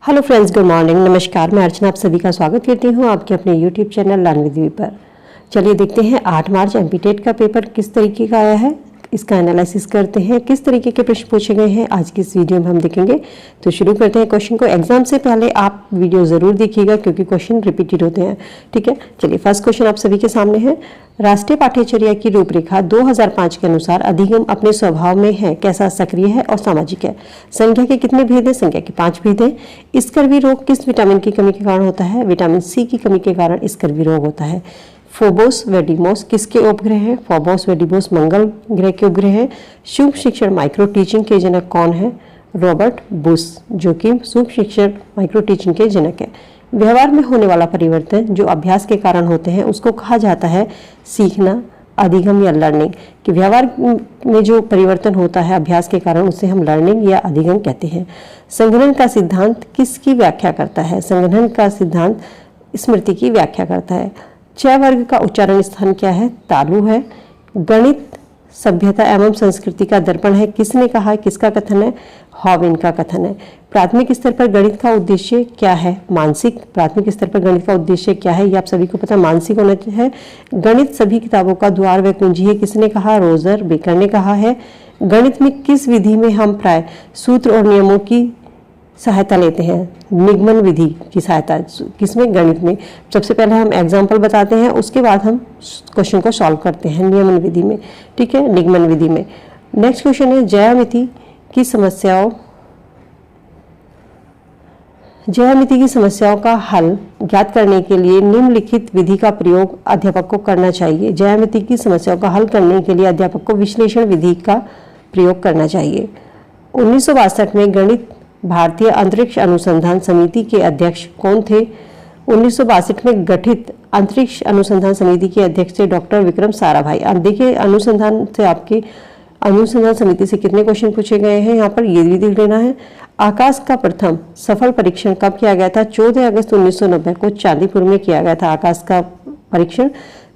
Hello friends, good morning. नमस्कार, मैं अर्चना आप सभी का स्वागत करती हूँ आपके अपने YouTube channel learn with V पर। चलिए देखते हैं 8 मार्च एमपीटेट का पेपर किस तरीके का आया है, इसका एनालिसिस करते हैं, किस तरीके के प्रश्न पूछे गए हैं आज की इस वीडियो में हम देखेंगे। तो शुरू करते हैं क्वेश्चन को। एग्जाम से पहले आप वीडियो ज़रूर देखिएगा क्योंकि क्वेश्चन रिपीटेड होते हैं। ठीक है, चलिए फर्स्ट क्वेश्चन आप सभी के सामने है। राष्ट्रीय पाठ्यचर्या की रूपरेखा 2005 के अनुसार अधिगम अपने स्वभाव में है कैसा, सक्रिय है और सामाजिक है। संख्या के कितने भेद हैं? संख्या के 5 भेद हैं। स्कर्वी रोग किस विटामिन की कमी के कारण होता है? विटामिन सी की कमी के कारण स्कर्वी रोग होता है। फोबोस व डिमोस किसके उपग्रह हैं? फोबोस व डिमोस मंगल ग्रह के उपग्रह हैं। सूक्ष्म शिक्षण माइक्रो टीचिंग के जनक कौन है? रॉबर्ट बुश, जो कि सूक्ष्म शिक्षण माइक्रो टीचिंग के जनक है। व्यवहार में होने वाला परिवर्तन जो अभ्यास के कारण होते हैं उसको कहा जाता है सीखना, अधिगम या लर्निंग। कि व्यवहार में जो परिवर्तन होता है अभ्यास के कारण उसे हम लर्निंग या अधिगम कहते हैं। संघनन का सिद्धांत किसकी व्याख्या करता है? संघनन का सिद्धांत स्मृति की व्याख्या करता है। च वर्ग का उच्चारण स्थान क्या है? तालु है। गणित सभ्यता एवं संस्कृति का दर्पण है, किसने कहा? किसका कथन है? हॉविन का कथन है। प्राथमिक स्तर पर गणित का उद्देश्य क्या है? मानसिक। प्राथमिक स्तर पर गणित का उद्देश्य क्या है? ये आप सभी को पता मानसिक होना है। गणित सभी किताबों का द्वार व कुंजी है, किसने कहा? रोजर बेकर ने कहा है। गणित में किस विधि में हम प्राय सूत्र और नियमों की सहायता लेते हैं? निगमन विधि की सहायता। किसमें? गणित में। सबसे पहले हम एग्जाम्पल बताते हैं, उसके बाद हम क्वेश्चन को सॉल्व करते हैं नियमन विधि में। ठीक है, निगमन विधि में। नेक्स्ट क्वेश्चन है ज्यामिति की समस्याओं का हल ज्ञात करने के लिए निम्नलिखित विधि का प्रयोग अध्यापक को करना चाहिए। ज्यामिति की समस्याओं का हल करने के लिए अध्यापक को विश्लेषण विधि का प्रयोग करना चाहिए। 1962 में गणित भारतीय अंतरिक्ष अनुसंधान समिति के अध्यक्ष कौन थे? 1962 में गठित अंतरिक्ष अनुसंधान समिति के अध्यक्ष थे डॉक्टर विक्रम साराभाई। अब देखिए अनुसंधान समिति से कितने क्वेश्चन पूछे गए हैं, यहाँ पर ये भी देख लेना है। आकाश का प्रथम सफल परीक्षण कब किया गया था? 14 अगस्त 1990 को चांदीपुर में किया गया था आकाश का परीक्षण।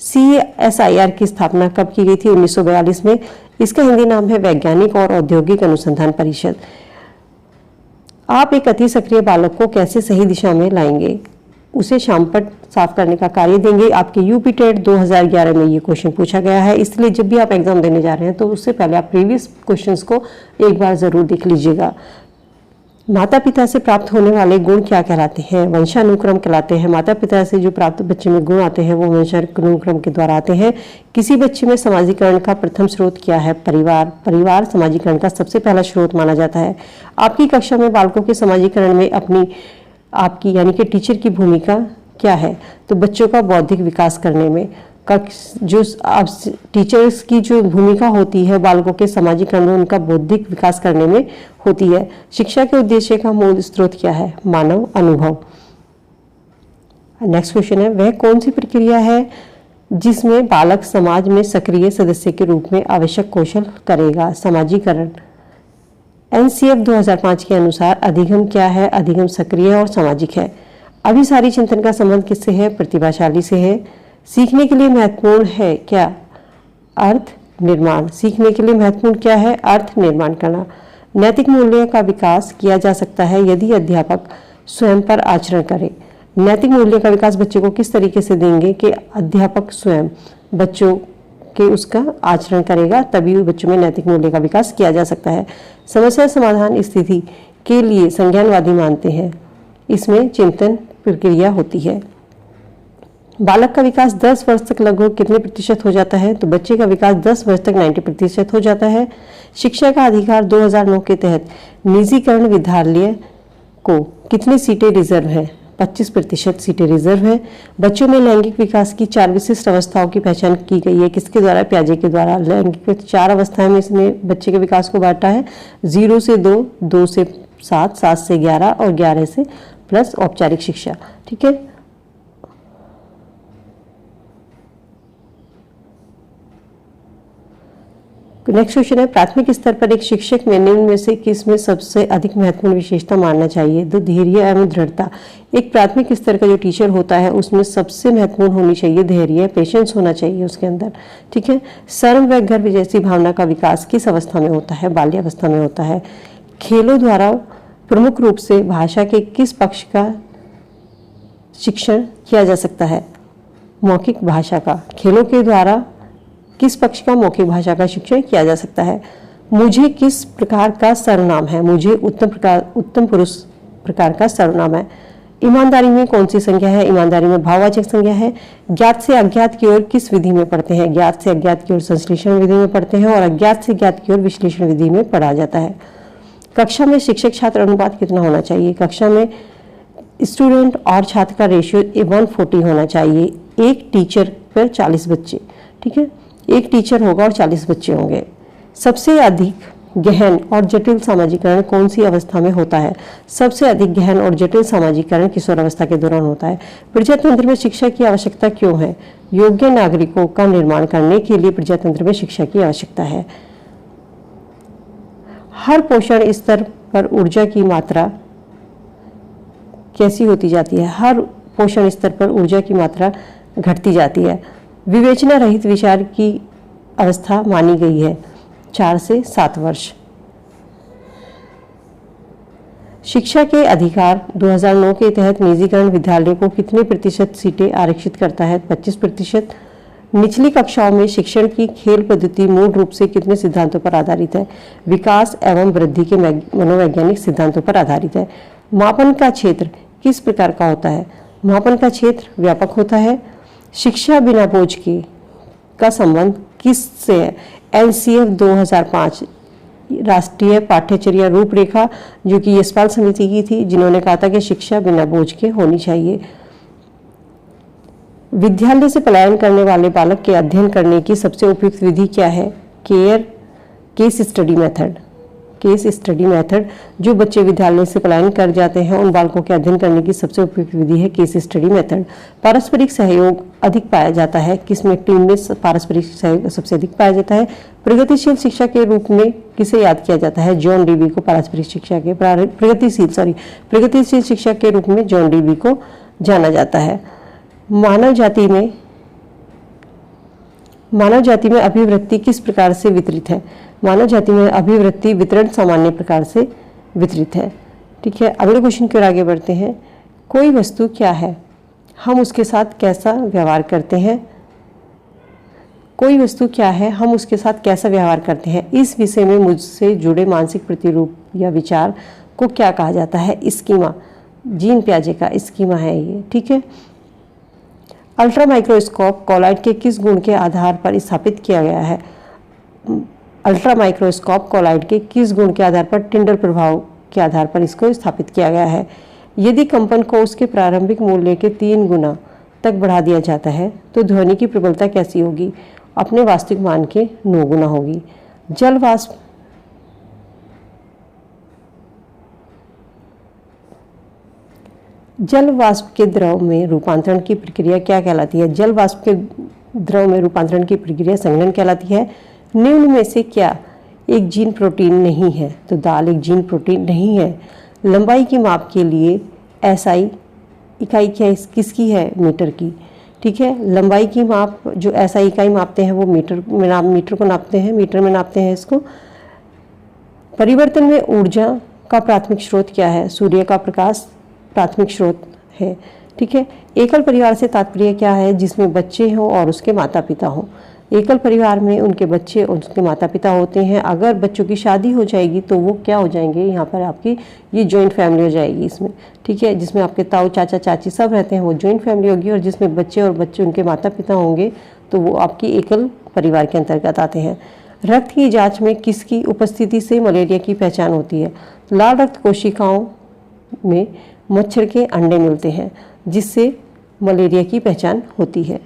CSIR की स्थापना कब की गई थी? 1942 में। इसका हिंदी नाम है वैज्ञानिक और औद्योगिक अनुसंधान परिषद। आप एक अति सक्रिय बालक को कैसे सही दिशा में लाएंगे? उसे शामपट साफ करने का कार्य देंगे। आपके यूपीटेट 2011 में ये क्वेश्चन पूछा गया है, इसलिए जब भी आप एग्जाम देने जा रहे हैं तो उससे पहले आप प्रीवियस क्वेश्चंस को एक बार जरूर देख लीजिएगा। माता पिता से प्राप्त होने वाले गुण क्या कहलाते हैं? वंशानुक्रम कहलाते हैं। माता पिता से जो प्राप्त बच्चे में गुण आते हैं वो वंशानुक्रम के द्वारा आते हैं। किसी बच्चे में समाजीकरण का प्रथम स्रोत क्या है? परिवार। परिवार समाजीकरण का सबसे पहला स्रोत माना जाता है। आपकी कक्षा में बालकों के समाजीकरण में आपकी यानी कि टीचर की भूमिका क्या है? तो बच्चों का बौद्धिक विकास करने में जो टीचर्स की जो भूमिका होती है बालकों के सामाजिकरण में उनका बौद्धिक विकास करने में होती है। शिक्षा के उद्देश्य का मूल स्रोत क्या है? मानव अनुभव। नेक्स्ट क्वेश्चन है वह कौन सी प्रक्रिया है जिसमें बालक समाज में सक्रिय सदस्य के रूप में आवश्यक कौशल करेगा? समाजीकरण। NCF 2005 के अनुसार अधिगम क्या है? अधिगम सक्रिय और सामाजिक है। अभिसारी चिंतन का संबंध किससे है? प्रतिभाशाली से है। सीखने के लिए महत्वपूर्ण है क्या? अर्थ निर्माण। सीखने के लिए महत्वपूर्ण क्या है? अर्थ निर्माण करना। नैतिक मूल्यों का विकास किया जा सकता है यदि अध्यापक स्वयं पर आचरण करे। नैतिक मूल्यों का विकास बच्चे को किस तरीके से देंगे कि अध्यापक स्वयं बच्चों के उसका आचरण करेगा, तभी बच्चों में नैतिक मूल्य का विकास किया जा सकता है। समस्या समाधान स्थिति के लिए संज्ञानवादी मानते हैं, इसमें चिंतन प्रक्रिया होती है। बालक का विकास 10 वर्ष तक लगभग कितने प्रतिशत हो जाता है? तो बच्चे का विकास 10 वर्ष तक 90% हो जाता है। शिक्षा का अधिकार 2009 के तहत निजीकरण विद्यालय को कितनी सीटें रिजर्व हैं? 25% सीटें रिजर्व है। बच्चों में लैंगिक विकास की 4 विशिष्ट अवस्थाओं की पहचान की गई है, किसके द्वारा? पियाजे के द्वारा। लैंगिक 4 अवस्थाएं में इसने बच्चे के विकास को बांटा है। 0 से 2, 2 से 7, 7 से 11 और 11 से प्लस औपचारिक शिक्षा। ठीक है, नेक्स्ट क्वेश्चन है प्राथमिक स्तर पर एक शिक्षक में निम्न में से किस में सबसे अधिक महत्वपूर्ण विशेषता मानना चाहिए? तो धैर्य एवं दृढ़ता। एक प्राथमिक स्तर का जो टीचर होता है उसमें सबसे महत्वपूर्ण होनी चाहिए धैर्य, पेशेंस होना चाहिए उसके अंदर। ठीक है, शर्म व गर्व जैसी भावना का विकास किस अवस्था में होता है? बाल्यावस्था में होता है। खेलों द्वारा प्रमुख रूप से भाषा के किस पक्ष का शिक्षण किया जा सकता है? मौखिक भाषा का। खेलों के द्वारा किस पक्ष का मौखिक भाषा का शिक्षण किया जा सकता है? मुझे किस प्रकार का सर्वनाम है? मुझे उत्तम पुरुष प्रकार का सर्वनाम है। ईमानदारी में कौन सी संज्ञा है? ईमानदारी में भाववाचक संज्ञा है। ज्ञात से अज्ञात की ओर किस विधि में पढ़ते हैं? ज्ञात से अज्ञात की ओर संश्लेषण विधि में पढ़ते हैं और अज्ञात से ज्ञात की ओर विश्लेषण विधि में पढ़ा जाता है। कक्षा में शिक्षक छात्र अनुपात कितना होना चाहिए? कक्षा में स्टूडेंट और छात्र का रेशियो 140 होना चाहिए। एक टीचर पर 40 बच्चे, ठीक है, एक टीचर होगा और 40 बच्चे होंगे। सबसे अधिक गहन और जटिल सामाजिकरण कौन सी अवस्था में होता है? सबसे अधिक गहन और जटिल सामाजिकरण किशोर अवस्था के दौरान होता है। प्रजातंत्र में शिक्षा की आवश्यकता क्यों है? योग्य नागरिकों का निर्माण करने के लिए प्रजातंत्र में शिक्षा की आवश्यकता है। हर पोषण स्तर पर ऊर्जा की मात्रा कैसी होती जाती है? हर पोषण स्तर पर ऊर्जा की मात्रा घटती जाती है। विवेचना रहित विचार की अवस्था मानी गई है 4 से 7 वर्ष। शिक्षा के अधिकार 2009 के तहत निजीकरण विद्यालय को कितने प्रतिशत सीटें आरक्षित करता है? 25%। निचली कक्षाओं में शिक्षण की खेल पद्धति मूल रूप से कितने सिद्धांतों पर आधारित है? विकास एवं वृद्धि के मनोवैज्ञानिक सिद्धांतों पर आधारित है। मापन का क्षेत्र किस प्रकार का होता है? मापन का क्षेत्र व्यापक होता है। शिक्षा बिना बोझ के का संबंध किससे है? NCF 2005 राष्ट्रीय पाठ्यचर्या रूपरेखा, जो कि यशपाल समिति की थी, जिन्होंने कहा था कि शिक्षा बिना बोझ के होनी चाहिए। विद्यालय से पलायन करने वाले बालक के अध्ययन करने की सबसे उपयुक्त विधि क्या है? Case study method. Case study method. जो बच्चे विद्यालय से पलायन कर जाते हैं उन बालकों के अध्ययन करने की सबसे उपयुक्त विधि है केस स्टडी मेथड। पारस्परिक सहयोग अधिक पाया जाता है किसमें? टीम में पारस्परिक सहयोग सबसे अधिक पाया जाता है। प्रगतिशील शिक्षा के रूप में किसे याद किया जाता है? जॉन डीवी को पारस्परिक शिक्षा के प्रगतिशील शिक्षा के रूप में जॉन डीवी को जाना जाता है। मानव जाति में अभिवृत्ति किस प्रकार से वितरित है? मानव जाति में अभिवृत्ति वितरण सामान्य प्रकार से वितरित है। ठीक है, अगले क्वेश्चन की ओर आगे बढ़ते हैं। कोई वस्तु क्या है? हम उसके साथ कैसा व्यवहार करते हैं? कोई वस्तु क्या है? हम उसके साथ कैसा व्यवहार करते हैं? इस विषय में मुझसे जुड़े मानसिक प्रतिरूप या विचार को क्या कहा जाता है? स्कीमा। जीन पियाजे का स्कीमा है ये। ठीक है, अल्ट्रा माइक्रोस्कोप कॉलाइड के किस गुण के आधार पर स्थापित किया गया है? अल्ट्रा माइक्रोस्कोप कॉलाइड के किस गुण के आधार पर? टिंडल प्रभाव के आधार पर इसको स्थापित किया गया है। यदि कंपन को उसके प्रारंभिक मूल्य के 3 गुना तक बढ़ा दिया जाता है तो ध्वनि की प्रबलता कैसी होगी? अपने वास्तविक मान के 9 गुना होगी। जल वाष्प के द्रव में रूपांतरण की प्रक्रिया क्या कहलाती है? जल वाष्प के द्रव में रूपांतरण की प्रक्रिया संघनन कहलाती है। निम्न में से क्या एक जीन प्रोटीन नहीं है? तो दाल एक जीन प्रोटीन नहीं है। लंबाई की माप के लिए SI इकाई क्या किसकी है? मीटर की। ठीक है, लंबाई की माप जो SI इकाई मापते हैं वो मीटर को नापते हैं, मीटर में नापते हैं इसको। परिवर्तन में ऊर्जा का प्राथमिक स्रोत क्या है? सूर्य का प्रकाश प्राथमिक स्रोत है। ठीक है, एकल परिवार से तात्पर्य क्या है? जिसमें बच्चे हों और उसके माता पिता हों। एकल परिवार में उनके बच्चे और उसके माता पिता होते हैं। अगर बच्चों की शादी हो जाएगी तो वो क्या हो जाएंगे? यहाँ पर आपकी ये जॉइंट फैमिली हो जाएगी इसमें। ठीक है, जिसमें आपके ताऊ चाचा चाची सब रहते हैं वो जॉइंट फैमिली होगी, और जिसमें बच्चे और बच्चे उनके माता पिता होंगे तो वो आपकी एकल परिवार के अंतर्गत आते हैं। रक्त की जाँच में किसकी उपस्थिति से मलेरिया की पहचान होती है? लाल रक्त कोशिकाओं में मच्छर के अंडे मिलते हैं जिससे मलेरिया की पहचान होती है।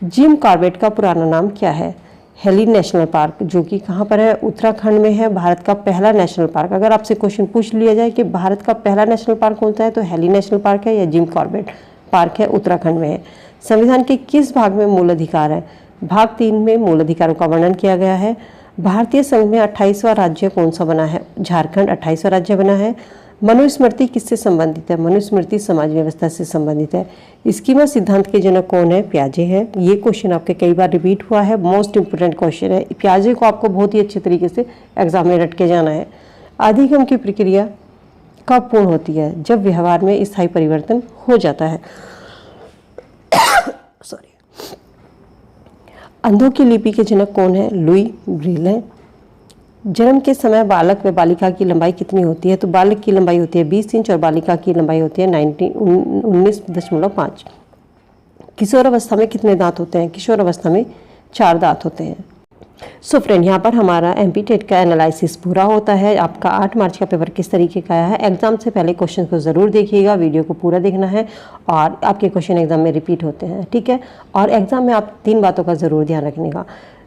जिम कॉर्बेट का पुराना नाम क्या है? हेली नेशनल पार्क, जो कि कहाँ पर है? उत्तराखंड में है। भारत का पहला नेशनल पार्क। अगर आपसे क्वेश्चन पूछ लिया जाए कि भारत का पहला नेशनल पार्क कौन सा है तो हेली नेशनल पार्क है या जिम कॉर्बेट पार्क है, उत्तराखंड में है। संविधान के किस भाग में मूल अधिकार है? भाग 3 में मूल अधिकारों का वर्णन किया गया है। भारतीय संघ में 28वां राज्य कौन सा बना है? झारखंड 28वां राज्य बना है। मनुस्मृति किससे संबंधित है? मनुस्मृति समाज व्यवस्था से संबंधित है। स्कीमा सिद्धांत के जनक कौन है? पियाजे है। ये क्वेश्चन आपके कई बार रिपीट हुआ है, मोस्ट इंपोर्टेंट क्वेश्चन है। पियाजे को आपको बहुत ही अच्छे तरीके से एग्जाम में रट के जाना है। अधिगम की प्रक्रिया कब पूर्ण होती है? जब व्यवहार में स्थायी परिवर्तन हो जाता है। सॉरी। अंधों की लिपि के जनक कौन है? लुई ब्रेल है। जन्म के समय बालक व बालिका की लंबाई कितनी होती है? तो बालक की लंबाई होती है 20 इंच और बालिका की लंबाई होती है 19.5। किशोर अवस्था में कितने दांत होते हैं? किशोर अवस्था में 4 दांत होते हैं। सो फ्रेंड, यहाँ पर हमारा एमपी टेट का एनालिसिस पूरा होता है। आपका 8 मार्च का पेपर किस तरीके का आया है? एग्जाम से पहले क्वेश्चन को ज़रूर देखिएगा, वीडियो को पूरा देखना है और आपके क्वेश्चन एग्जाम में रिपीट होते हैं, ठीक है। और एग्जाम में आप 3 बातों का ज़रूर ध्यान रखने का।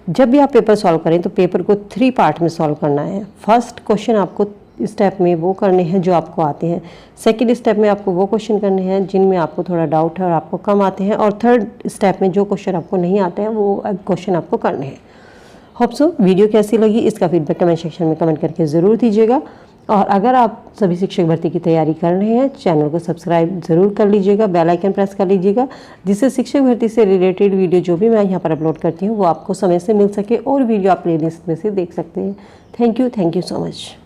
जब भी आप पेपर सॉल्व करें तो पेपर को 3 पार्ट में सॉल्व करना है। फर्स्ट क्वेश्चन आपको स्टेप में वो करने हैं जो आपको आते हैं, सेकंड स्टेप में आपको वो क्वेश्चन करने हैं जिनमें आपको थोड़ा डाउट है और आपको कम आते हैं, और थर्ड स्टेप में जो क्वेश्चन आपको नहीं आते हैं वो क्वेश्चन आपको करने हैं। होप सो वीडियो कैसी लगी इसका फीडबैक कमेंट सेक्शन में कमेंट करके ज़रूर दीजिएगा। और अगर आप सभी शिक्षक भर्ती की तैयारी कर रहे हैं, चैनल को सब्सक्राइब ज़रूर कर लीजिएगा, बेल आइकन प्रेस कर लीजिएगा, जिससे शिक्षक भर्ती से रिलेटेड वीडियो जो भी मैं यहाँ पर अपलोड करती हूँ वो आपको समय से मिल सके और वीडियो आप प्लेलिस्ट में से देख सकते हैं। Thank you so much.